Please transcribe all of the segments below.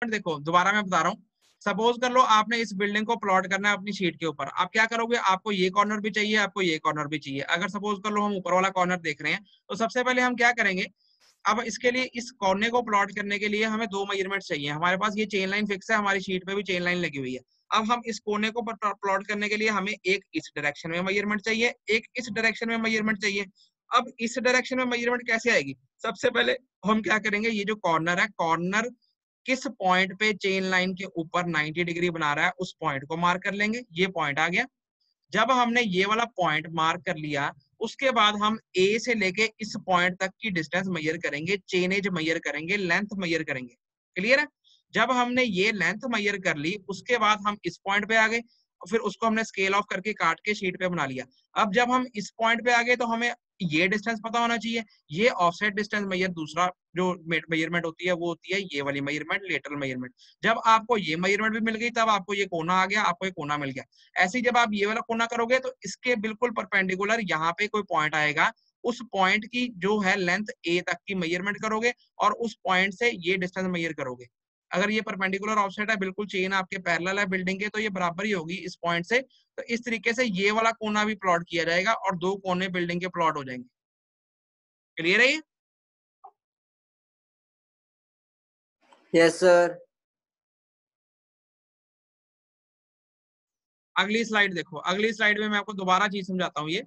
देखो दोबारा मैं बता रहा हूँ, सपोज कर लो आपने इस बिल्डिंग को प्लॉट करना है अपनी शीट के ऊपर, आप क्या करोगे, आपको ये कॉर्नर भी चाहिए, आपको ये कॉर्नर भी चाहिए। अगर सपोज कर लो हम ऊपर वाला कॉर्नर देख रहे हैं, तो सबसे पहले हम क्या करेंगे, अब इसके लिए इस कोने को प्लॉट करने के लिए हमें दो मेजरमेंट चाहिए। हमारे पास ये चेन लाइन फिक्स है, हमारी शीट पे भी चेन लाइन लगी हुई है। अब हम इस कोने को प्लॉट करने के लिए हमें एक इस डायरेक्शन में मेजरमेंट चाहिए, एक इस डायरेक्शन में मेजरमेंट चाहिए। अब इस डायरेक्शन में मेजरमेंट कैसे आएगी, सबसे पहले हम क्या करेंगे, ये जो कॉर्नर है, कॉर्नर किस पॉइंट पे चेन लाइन के ऊपर 90 डिग्री बना रहा है उस पॉइंट को मार्क कर लेंगे। ये पॉइंट आ गया। जब हमने ये वाला पॉइंट मार्क कर लिया, उसके बाद हम ए से लेके इस पॉइंट तक की डिस्टेंस मेजर करेंगे, चेनेज मेजर करेंगे, लेंथ मेजर करेंगे। क्लियर है? जब हमने ये लेंथ मेजर कर ली, उसके बाद हम इस पॉइंट पे आ गए, फिर उसको हमने स्केल ऑफ करके काट के शीट पे बना लिया। अब जब हम इस पॉइंट पे आ गए तो हमें ये डिस्टेंस पता होना चाहिए। ये ऑफसेट डिस्टेंस मेजर, दूसरा जो मेजरमेंट होती है वो होती है ये वाली मेजरमेंट, लेटरल मेजरमेंट। जब आपको ये मेजरमेंट भी मिल गई, तब आपको ये कोना आ गया, आपको ये कोना मिल गया। ऐसे ही जब आप ये वाला कोना करोगे तो इसके बिल्कुल परपेंडिकुलर यहाँ पे कोई पॉइंट आएगा, उस पॉइंट की जो है लेंथ ए तक की मेजरमेंट करोगे और उस पॉइंट से ये डिस्टेंस मेजर करोगे। अगर ये परपेंडिकुलर ऑफसेट है, बिल्कुल चेन आपके पैरेलल है बिल्डिंग के, तो ये बराबर ही होगी इस पॉइंट से। तो इस तरीके से ये वाला कोना भी प्लॉट किया जाएगा और दो कोने बिल्डिंग के प्लॉट हो जाएंगे। क्लियर है ये? Yes sir. अगली स्लाइड देखो, अगली स्लाइड में मैं आपको दोबारा चीज समझाता हूँ। ये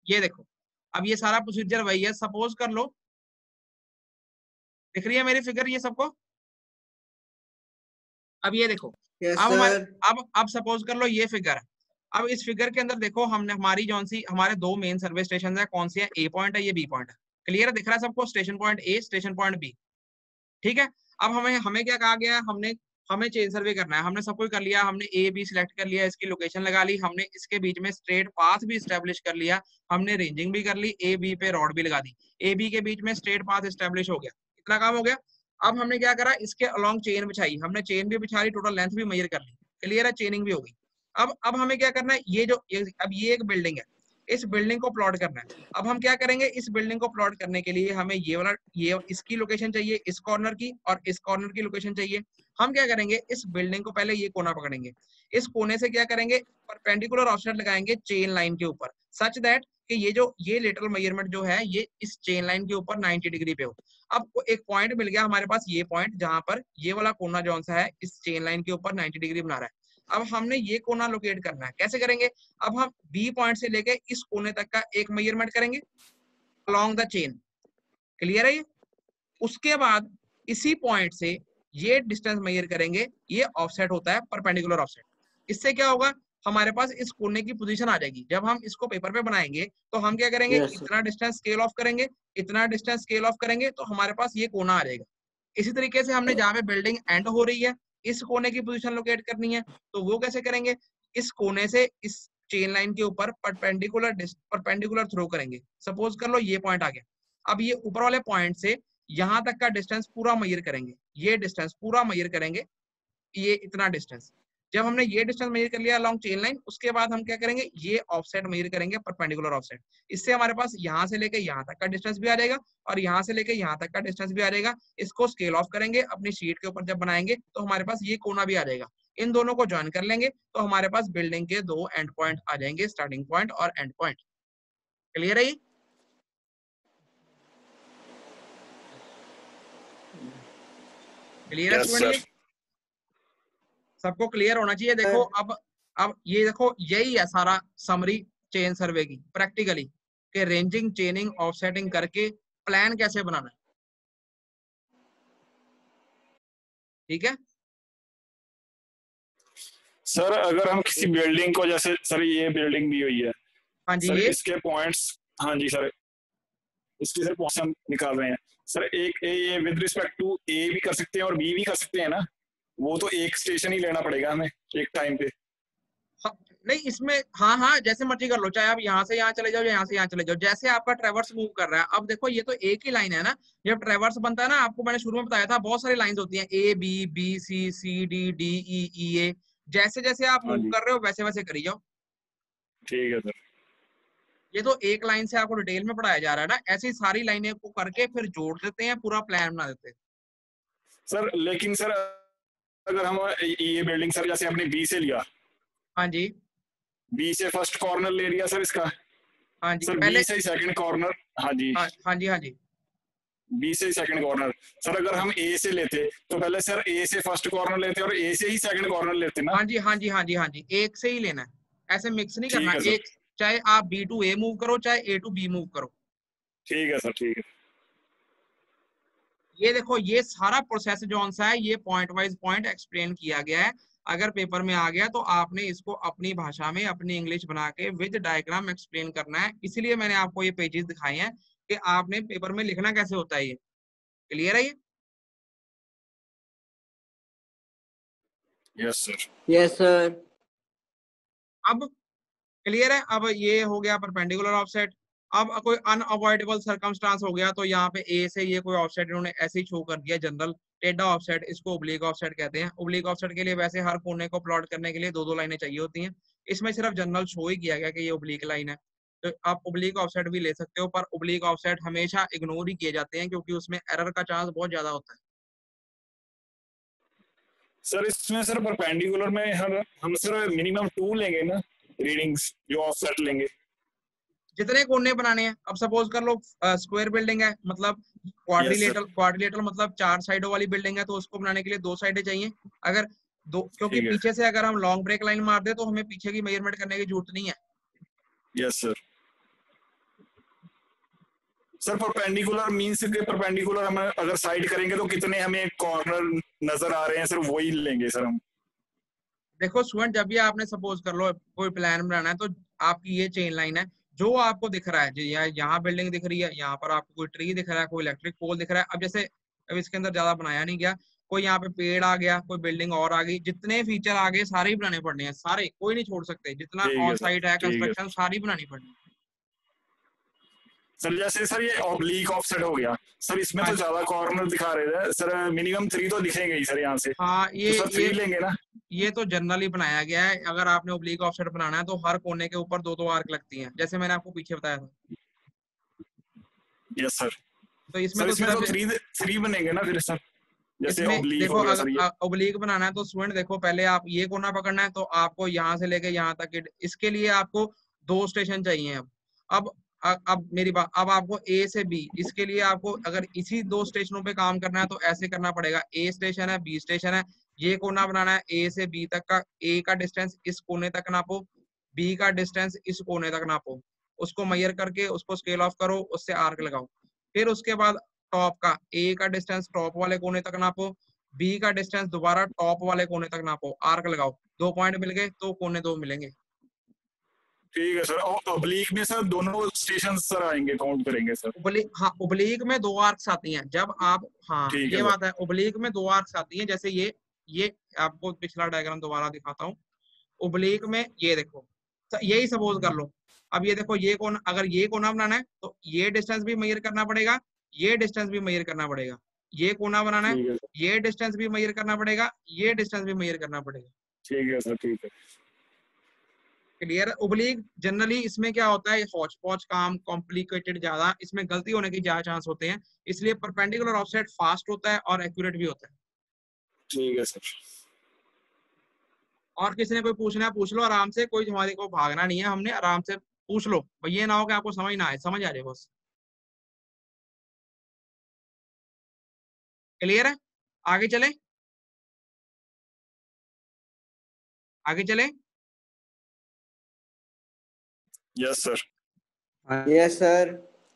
ये देखो, अब ये सारा प्रोसीजर वही है। सपोज कर लो, दिख रही है मेरी फिगर ये सबको? अब ये देखो, यस अब हमारे सर। अब सपोज कर लो ये फिगर है। अब इस फिगर के अंदर देखो, हमने हमारी जौन सी हमारे दो मेन सर्वे स्टेशन है, कौन सी है, ए पॉइंट है, ये बी पॉइंट है। क्लियर है? दिख रहा है सबको, station point A, station point B. ठीक है? अब हमें हमें क्या कहा गया है, हमें चेन सर्वे करना है। हमने सब कुछ कर लिया, हमने ए बी सिलेक्ट कर लिया, इसकी लोकेशन लगा ली, हमने इसके बीच में स्ट्रेट पाथ भी स्टेब्लिश कर लिया, हमने रेंजिंग भी कर ली, ए बी पे रॉड भी लगा दी, ए बी के बीच में स्ट्रेट पाथ स्टेब्लिश हो गया। इतना काम हो गया। अब हमने क्या करा, इसके अलोंग चेन बिछाई, हमने चेन भी बिछा ली, टोटल लेंथ भी मेजर कर ली। क्लियर है? चेनिंग भी होगी। अब हमें क्या करना है, अब ये एक बिल्डिंग है, इस बिल्डिंग को प्लॉट करना है। अब हम क्या करेंगे, इस बिल्डिंग को प्लॉट करने के लिए हमें ये इसकी लोकेशन चाहिए, इस कॉर्नर की, और इस कॉर्नर की लोकेशन चाहिए। हम क्या करेंगे, इस बिल्डिंग को पहले ये कोना पकड़ेंगे, इस कोने से क्या करेंगे, परपेंडिकुलर ऑफसेट लगाएंगे चेन लाइन के ऊपर, सच दैट कि ये लेटरल मेजरमेंट जो है ये इस चेन लाइन के ऊपर 90 डिग्री पे हो। अब एक पॉइंट मिल गया हमारे पास, ये पॉइंट जहां पर ये वाला कोना जौन सा है इस चेन लाइन के ऊपर 90 डिग्री बना रहा है। अब हमने ये कोना लोकेट करना है, कैसे करेंगे, अब हम बी पॉइंट से लेके इस कोने तक का एक मेजरमेंट करेंगे अलोंग द चेन। क्लियर है ये? उसके बाद इसी पॉइंट से ये डिस्टेंस मेजर करेंगे, ये ऑफसेट होता है परपेंडिकुलर ऑफसेट। इससे क्या होगा, हमारे पास इस कोने की पोजीशन आ जाएगी। जब हम इसको पेपर पे बनाएंगे तो हम क्या करेंगे, यस सर। इतना डिस्टेंस स्केल ऑफ करेंगे, इतना डिस्टेंस स्केल ऑफ करेंगे, तो हमारे पास ये कोना आ जाएगा। इसी तरीके से हमने जहाँ पे बिल्डिंग एंड हो रही है, इस कोने की पोजीशन लोकेट करनी है, तो वो कैसे करेंगे, इस कोने से इस चेन लाइन के ऊपर परपेंडिकुलर थ्रो करेंगे। सपोज कर लो ये पॉइंट आ गया। अब ये ऊपर वाले पॉइंट से यहाँ तक का डिस्टेंस पूरा मेजर करेंगे, ये डिस्टेंस पूरा मेजर करेंगे, ये इतना डिस्टेंस। जब हमने ये डिस्टेंस मेजर कर लिया अलोंग चेन लाइन, उसके बाद हम क्या करेंगे, ये ऑफसेट मेजर करेंगे, परपेंडिकुलर ऑफसेट। इससे हमारे पास यहाँ से लेके यहाँ तक का डिस्टेंस भी आ जाएगा और यहाँ से लेके यहाँ तक का डिस्टेंस भी आ जाएगा। इसको स्केल ऑफ करेंगे, अपनी शीट के ऊपर जब बनाएंगे तो हमारे पास ये कोना भी आ जाएगा। इन दोनों को ज्वाइन कर लेंगे तो हमारे पास बिल्डिंग के दो एंड पॉइंट आ जाएंगे, स्टार्टिंग पॉइंट और एंड पॉइंट। क्लियर है ये? क्लियर है स्टूडेंट? सबको क्लियर होना चाहिए। देखो अब ये देखो, यही है सारा समरी चेन सर्वे की प्रैक्टिकली, कि रेंजिंग, चेनिंग, ऑफसेटिंग करके प्लान कैसे बनाना है। ठीक है सर? अगर हम किसी बिल्डिंग को, जैसे सर ये बिल्डिंग दी हुई है, हाँ जी, सर ये इसके पॉइंट्स, हाँ जी सर, इसके सर पॉइंट्स हम निकाल रहे हैं सर, एक ए विद रिस्पेक्ट टू ए भी कर सकते हैं और बी भी कर सकते हैं ना? वो तो एक स्टेशन ही लेना पड़ेगा हमें एक टाइम पे। हाँ, नहीं इसमें हाँ जैसे मर्जी कर लो, चाहे आप यहाँ से यहाँ चले जाओ या यहाँ से यहाँ चले जाओ, जैसे आपका ट्रेवर्स मूव कर रहा है। अब देखो ये तो एक ही लाइन है ना, जब ट्रेवर्स बनता है ना, आपको मैंने शुरू में बताया था बहुत सारी लाइंस होती हैं, A B, B C, C D, D E, E A. जैसे जैसे आप हाँ मूव जी, कर रहे हो वैसे वैसे करी जाओ। ठीक है सर। ये तो एक लाइन से आपको डिटेल में पढ़ाया जा रहा है ना, ऐसी सारी लाइनें को करके फिर जोड़ देते हैं, पूरा प्लान बना देते हैं। सर लेकिन सर अगर हम ये बिल्डिंग सर जैसे हमने बी से लिया, हाँ जी, बी से फर्स्ट कॉर्नर ले लिया सर इसका, हाँ जी, सर पहले बी से सेकंड कॉर्नर, हाँ जी, हाँ जी, हाँ जी, बी से सेकंड कॉर्नर। सर अगर हम ए से लेते तो पहले सर ए से फर्स्ट कॉर्नर लेते और ए से ही सेकंड कॉर्नर लेते ना। हाँ जी, हाँ जी, हाँ जी, हाँ जी, एक से ही लेना है, ऐसे मिक्स नहीं करना। ठीक है सर, एक, चाहे आप बी टू ए मूव करो, चाहे ए टू बी मूव करो। ठीक है सर, ठीक है। ये देखो, ये सारा प्रोसेस जो सा है, ये पॉइंट वाइज पॉइंट एक्सप्लेन किया गया है। अगर पेपर में आ गया तो आपने इसको अपनी भाषा में, अपनी इंग्लिश बना के विद डायग्राम एक्सप्लेन करना है। इसीलिए मैंने आपको ये पेजेस दिखाए हैं कि आपने पेपर में लिखना कैसे होता है। ये क्लियर है? ये यस सर, यस सर। अब क्लियर है? अब ये हो गया परपेंडिकुलर ऑफसेट। अब कोई अनअवॉइडेबल सर्कमस्टांस हो गया तो यहाँ पे ए से ये कोई ऑफसेट इन्होंने ऐसे ही शो कर दिया, जनरल टेढ़ा ऑफसेट, इसको ओब्लिक ऑफसेट कहते हैं। ओब्लिक ऑफसेट के लिए वैसे हर कोने को प्लॉट करने के लिए दो दो लाइनें चाहिए होती हैं, इसमें सिर्फ जनरल शो ही किया गया कि ये ओब्लिक लाइन है। तो आप ओब्लिक ऑफसेट भी ले सकते हो, पर ओब्लिक ऑफसेट हमेशा इग्नोर ही किए जाते हैं क्योंकि उसमें एरर का चांस बहुत ज्यादा होता है। सर इसमें सर परपेंडिकुलर में हम सर मिनिमम 2 लेंगे ना रीडिंग्स जो ऑफसेट लेंगे। जितने कोने बनाने हैं, अब सपोज कर लो स्क्वायर बिल्डिंग है, मतलब क्वाड्रिलेटरल मतलब 4 साइडों वाली बिल्डिंग है, तो उसको बनाने के लिए 2 साइडें चाहिए। अगर दो, क्योंकि ठीक है, पीछे से अगर हम लॉन्ग ब्रेक लाइन मार दे तो हमें पीछे की मेजरमेंट करने की जरूरत नहीं है। Yes sir. Sir perpendicular means के परपेंडिकुलर हम अगर साइड करेंगे तो कितने हमें कॉर्नर नजर आ रहे हैं सर, वही लेंगे सर हम। देखो स्टूडेंट, जब भी आपने सपोज कर लो कोई प्लान बनाना है, तो आपकी ये चेन लाइन है, जो आपको दिख रहा है, जो यहाँ बिल्डिंग दिख रही है, यहाँ पर आपको कोई ट्री दिख रहा है, कोई इलेक्ट्रिक पोल दिख रहा है। अब जैसे अब इसके अंदर ज्यादा बनाया नहीं गया, कोई यहाँ पे पेड़ आ गया, कोई बिल्डिंग और आ गई, जितने फीचर आ गए सारे ही बनाने पड़ने हैं, सारे, कोई नहीं छोड़ सकते, जितना ठीक ऑन है सर, साइट है ठीक है कंस्ट्रक्शन सारी बनानी पड़नी है। सर। जैसे सर ये ऑब्लिक ऑफसेट हो गया सर, इसमें हाँ तो जी, ज्यादा कॉर्नर दिखा रहे थे सर, मिनिमम 3 तो दिखेंगे ही सर यहाँ से, हाँ, तो सर 3 लेंगे ना। ये तो जनरली बनाया गया है। अगर आपने ओब्लिक ऑफसेट बनाना है तो हर कोने के ऊपर दो दो आर्क लगती हैं, जैसे मैंने आपको पीछे बताया था। Yes sir. तो इसमें सर तो इसमें तो सिर्फ 3 बनेंगे ना फिर सर, जैसे इसमें ऑब्लिक देखो, हो गया सर ये। अगर ओब्लिक बनाना है तो स्टूडेंट देखो, पहले आप ये कोना पकड़ना है तो आपको यहाँ से लेके यहाँ तक इसके लिए आपको 2 स्टेशन चाहिए। अब अब मेरी बात, अब आपको ए से बी, इसके लिए आपको अगर इसी 2 स्टेशनों पे काम करना है तो ऐसे करना पड़ेगा। ए स्टेशन है, बी स्टेशन है, ये कोना बनाना है, ए से बी तक का, ए का डिस्टेंस इस कोने तक नापो, बी का डिस्टेंस इस कोने तक नापो, उसको मेजर करके उसको स्केल ऑफ करो, उससे आर्क लगाओ। फिर उसके बाद टॉप का, ए का डिस्टेंस टॉप वाले कोने तक नापो, बी का डिस्टेंस दोबारा टॉप वाले कोने तक नापो, आर्क लगाओ, 2 पॉइंट मिल गए तो कोने 2 मिलेंगे। ठीक है सर। और ऑब्लिक में सर दोनों स्टेशन सर आएंगे, काउंट करेंगे सर। ओब्लिक, हाँ, ओब्लिक में 2 आर्क्स आती हैं जब आप, हाँ ठीक है ये सर। बात है, ओब्लिक में 2 आर्क्स आती हैं। जैसे ये आपको पिछला डायग्राम दोबारा दिखाता हूँ। ओब्लिक में ये देखो, यही सपोज कर लो। अब ये देखो, ये कोना, अगर ये कोना बनाना है तो ये डिस्टेंस भी मेजर करना पड़ेगा, ये डिस्टेंस भी मेजर करना पड़ेगा। ये कोना बनाना है, ठीक है सर, ये डिस्टेंस भी मेजर करना पड़ेगा, ये डिस्टेंस भी मेजर करना पड़ेगा। ठीक है सर, ठीक है। क्लियर? ओब्लिक जनरली इसमें क्या होता है, हौच पौच काम, कॉम्प्लिकेटेड ज्यादा, इसमें गलती होने के ज्यादा चांस होते हैं, इसलिए परपेंडिकुलर ऑफसेट फास्ट होता है और एक्यूरेट भी होता है। ठीक है सर। और किसी ने कोई पूछना है पूछ लो आराम से, कोई हमारे को भागना नहीं है, हमने आराम से पूछ लो भाई, ये ना हो कि आपको समझ ना आए, समझ आ जाए बस। क्लियर है? आगे चले, आगे चले। Yes sir. Yes sir.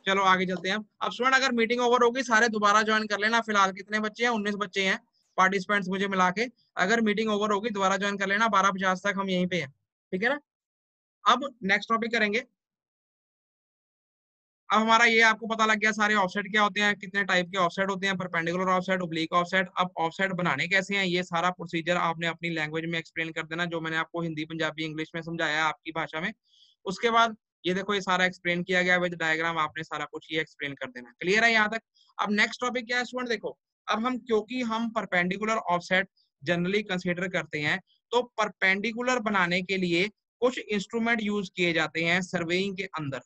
चलो आगे चलते हैं। अब स्टूडेंट, अगर मीटिंग ओवर होगी सारे दोबारा ज्वाइन कर लेना। फिलहाल कितने बच्चे हैं? 19 बच्चे हैं पार्टिसिपेंट्स मुझे मिला के। अगर मीटिंग ओवर होगी दोबारा ज्वाइन कर लेना, 12:50 तक हम यहीं पे हैं, ठीक है ना? अब नेक्स्ट टॉपिक करेंगे। अब हमारा ये आपको पता लग गया सारे ऑफसेट क्या होते हैं, कितने टाइप के ऑफसेट होते हैं, परपेंडिकुलर ऑफसेट, ओब्लिक ऑफसेट। अब ऑफसेट बनाने कैसे हैं, ये सारा प्रोसीजर आपने अपनी लैंग्वेज में एक्सप्लेन कर देना, जो मैंने आपको हिंदी पंजाबी इंग्लिश में समझाया है आपकी भाषा में। उसके बाद ये देखो, ये सारा एक्सप्लेन किया गया विद डायग्राम, आपने सारा कुछ ये एक्सप्लेन कर देना। क्लियर है यहाँ तक? अब नेक्स्ट टॉपिक क्या है स्टूडेंट? देखो, अब हम, क्योंकि हम परपेंडिकुलर ऑफसेट जनरली कंसिडर करते हैं, तो परपेंडिकुलर बनाने के लिए कुछ इंस्ट्रूमेंट यूज किए जाते हैं सर्वेइंग के अंदर।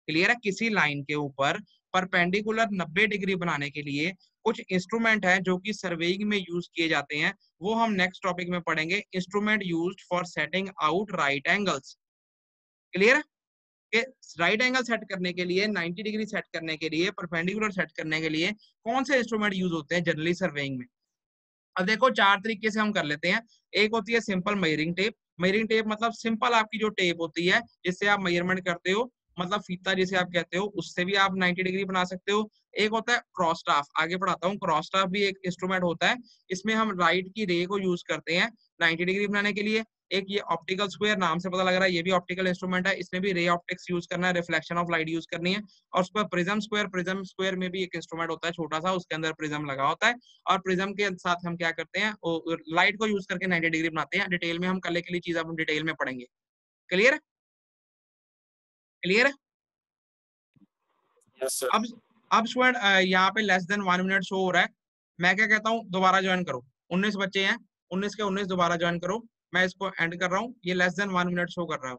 क्लियर है? किसी लाइन के ऊपर परपेंडिकुलर 90 डिग्री बनाने के लिए कुछ इंस्ट्रूमेंट है जो कि सर्वेइंग में यूज किए जाते हैं, वो हम नेक्स्ट टॉपिक में पढ़ेंगे। Instrument used for setting out right angles. Clear है? राइट एंगल सेट करने के लिए, 90 डिग्री सेट करने के लिए, परपेंडिकुलर सेट करने के लिए कौन से इंस्ट्रूमेंट यूज होते हैं जनरली सर्वेइंग में? अब देखो 4 तरीके से हम कर लेते हैं। एक होती है simple measuring tape. Measuring tape मतलब सिंपल आपकी जो टेप होती है जिससे आप मेजरमेंट करते हो, मतलब फीता जिसे आप कहते हो, उससे भी आप 90 डिग्री बना सकते हो। एक होता है क्रॉस स्टाफ, आगे पढ़ाता हूँ। क्रॉस स्टाफ भी एक इंस्ट्रूमेंट होता है, इसमें हम लाइट की रे को यूज करते हैं 90 डिग्री बनाने के लिए। एक ये ऑप्टिकल स्क्वायर, नाम से पता लग रहा है ये भी ऑप्टिकल इंस्ट्रूमेंट है, इसमें भी रे ऑप्टिक्स यूज करना है, रिफ्लेक्शन ऑफ लाइट यूज करनी है। और उस पर प्रिज्म स्क्वायर, प्रिज्म स्क्वायर में भी एक इंस्ट्रूमेंट होता है छोटा सा, उसके अंदर प्रिज्म लगा होता है, और प्रिज्म के साथ हम क्या करते हैं, लाइट को यूज करके 90 डिग्री बनाते हैं। डिटेल में हम कल के लिए चीज हम डिटेल में पढ़ेंगे। क्लियर है? क्लियर है? Yes sir. अब स्टूडेंट यहाँ पे लेस देन 1 मिनट शो हो रहा है। मैं क्या कहता हूँ, दोबारा ज्वाइन करो। 19 बच्चे हैं, 19 के 19 दोबारा ज्वाइन करो। मैं इसको एंड कर रहा हूँ, ये लेस देन 1 मिनट शो कर रहा है।